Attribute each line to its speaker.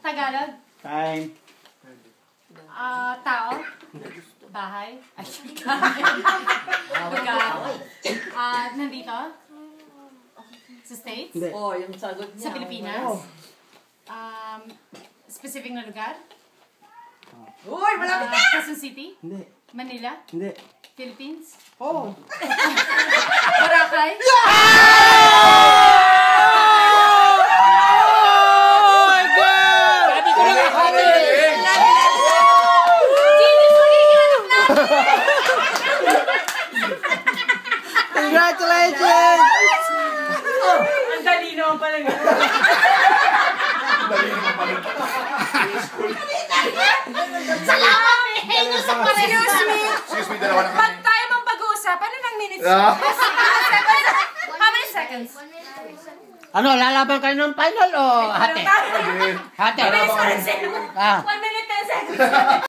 Speaker 1: Tagalog.
Speaker 2: Time.
Speaker 1: Tao. Bahay. Lugar. Nandito. Sa States.
Speaker 2: Hindi.
Speaker 3: Oh, yung sagot niya.
Speaker 1: Sa Pilipinas. Specific na lugar.
Speaker 3: Uy, malapit na!
Speaker 1: Quezon City.
Speaker 2: Hindi.
Speaker 1: Manila.
Speaker 2: Hindi.
Speaker 1: Philippines.
Speaker 2: Oh.
Speaker 1: Boracay.
Speaker 2: Sabi ko lang ako eh.
Speaker 1: Genius, magiging anak natin!
Speaker 2: Congratulations!
Speaker 3: Ang dali naman pala nga.
Speaker 1: Salamat! Hangos sa pareho.
Speaker 4: Excuse me, dalawa na
Speaker 1: Pag
Speaker 4: kami.
Speaker 1: tayo mang pag-uusapan, ilang minutes?
Speaker 4: Ah.
Speaker 1: How many seconds?
Speaker 2: Ano, lalaban kayo ng final o hati? Hati.
Speaker 1: 1 minute, 10 seconds.
Speaker 2: Ah.
Speaker 1: 1 minute, 10 seconds.